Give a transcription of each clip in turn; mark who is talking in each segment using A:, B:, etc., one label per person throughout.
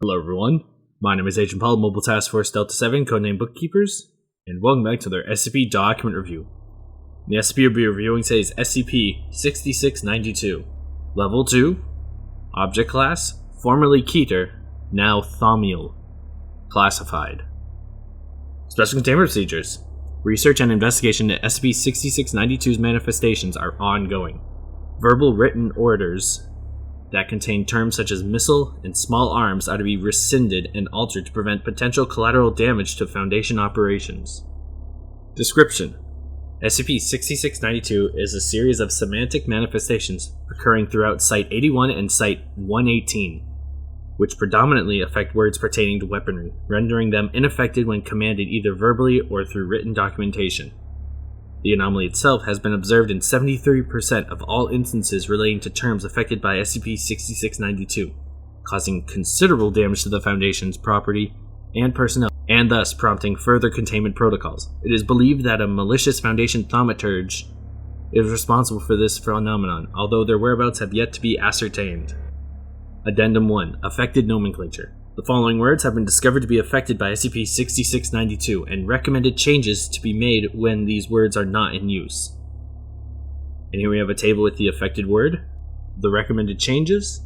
A: Hello everyone, my name is Agent Paul, Mobile Task Force Delta 7, codename Bookkeepers, and welcome back to their SCP document review. The SCP we'll be reviewing today is SCP-6692. Level 2, Object Class, formerly Keter, now Thaumiel. Classified. Special Containment Procedures. Research and investigation into SCP-6692's manifestations are ongoing. Verbal written orders that contain terms such as missile and small arms are to be rescinded and altered to prevent potential collateral damage to Foundation operations. Description: SCP-6692 is a series of semantic manifestations occurring throughout Site-81 and Site-118, which predominantly affect words pertaining to weaponry, rendering them ineffective when commanded either verbally or through written documentation. The anomaly itself has been observed in 73% of all instances relating to terms affected by SCP-6692, causing considerable damage to the Foundation's property and personnel, and thus prompting further containment protocols. It is believed that a malicious Foundation thaumaturge is responsible for this phenomenon, although their whereabouts have yet to be ascertained. Addendum 1. Affected Nomenclature. The following words have been discovered to be affected by SCP-6692, and recommended changes to be made when these words are not in use. And here we have a table with the affected word, the recommended changes,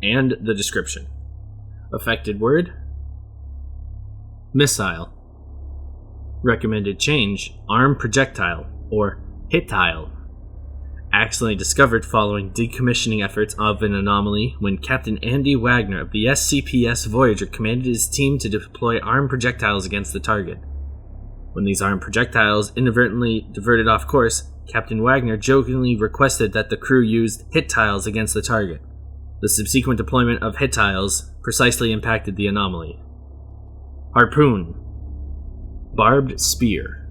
A: and the description. Affected word: Miss-ile. Recommended change: arm projectile, or hit-ile. Accidentally discovered following decommissioning efforts of an anomaly when Captain Andy Wagner of the SCPS Voyager commanded his team to deploy armed projectiles against the target. When these armed projectiles inadvertently diverted off course, Captain Wagner jokingly requested that the crew used hit-tiles against the target. The subsequent deployment of hit-tiles precisely impacted the anomaly. Harpoon. Barbed spear.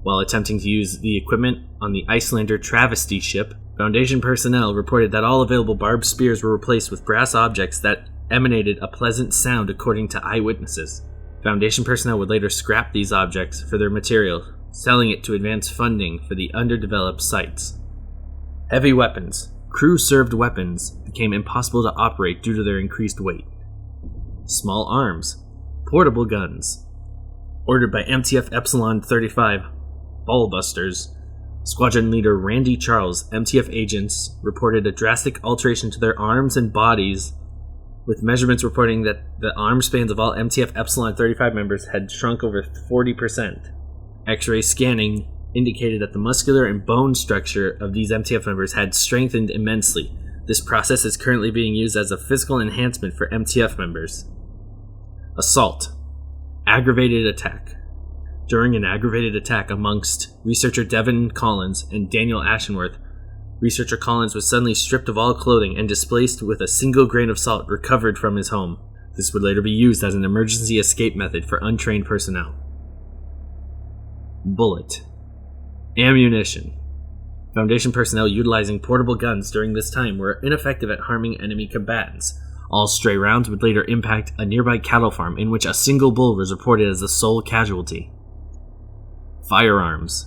A: While attempting to use the equipment on the Icelander Travesty ship, Foundation personnel reported that all available barbed spears were replaced with brass objects that emanated a pleasant sound according to eyewitnesses. Foundation personnel would later scrap these objects for their material, selling it to advance funding for the underdeveloped sites. Heavy weapons. Crew-served weapons became impossible to operate due to their increased weight. Small arms. Portable guns. Ordered by MTF Epsilon 35. Ballbusters. Squadron leader Randy Charles, MTF agents, reported a drastic alteration to their arms and bodies, with measurements reporting that the arm spans of all MTF Epsilon 35 members had shrunk over 40%. X-ray scanning indicated that the muscular and bone structure of these MTF members had strengthened immensely. This process is currently being used as a physical enhancement for MTF members. Assault. Aggravated attack. During an aggravated attack amongst researcher Devin Collins and Daniel Ashenworth, researcher Collins was suddenly stripped of all clothing and displaced with a single grain of salt recovered from his home. This would later be used as an emergency escape method for untrained personnel. Bullet. Ammunition. Foundation personnel utilizing portable guns during this time were ineffective at harming enemy combatants. All stray rounds would later impact a nearby cattle farm in which a single bull was reported as the sole casualty. Firearms.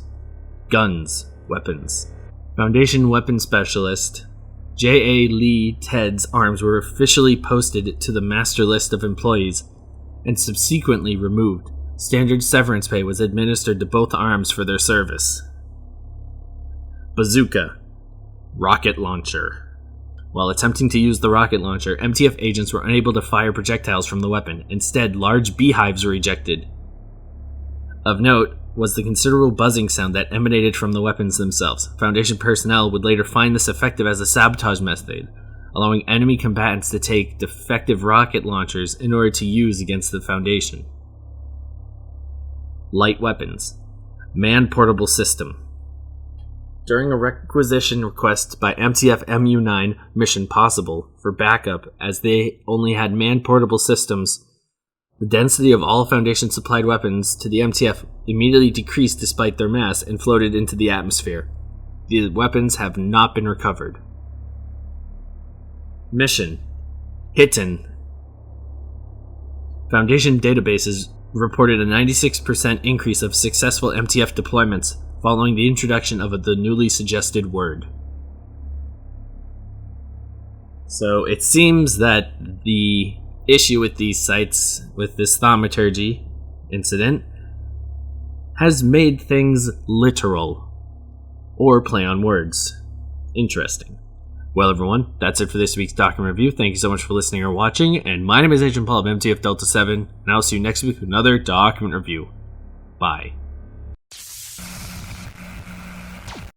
A: Guns. Weapons. Foundation Weapon Specialist J.A. Lee Ted's arms were officially posted to the master list of employees and subsequently removed. Standard severance pay was administered to both arms for their service. Bazooka. Rocket launcher. While attempting to use the rocket launcher, MTF agents were unable to fire projectiles from the weapon. Instead, large beehives were ejected. Of note was the considerable buzzing sound that emanated from the weapons themselves. Foundation personnel would later find this effective as a sabotage method, allowing enemy combatants to take defective rocket launchers in order to use against the Foundation. Light weapons. Man-portable system. During a requisition request by MTF MU-9 Mission Possible for backup, as they only had man-portable systems, the density of all Foundation-supplied weapons to the MTF immediately decreased despite their mass and floated into the atmosphere. The weapons have not been recovered. Mission. Hitten. Foundation databases reported a 96% increase of successful MTF deployments following the introduction of the newly suggested word. So it seems that the issue with these sites, with this thaumaturgy incident, has made things literal, or play on words. Interesting. Well, everyone, that's it for this week's document review. Thank you so much for listening or watching, and my name is Agent Paul of MTF Delta 7, and I'll see you next week with another document review. Bye.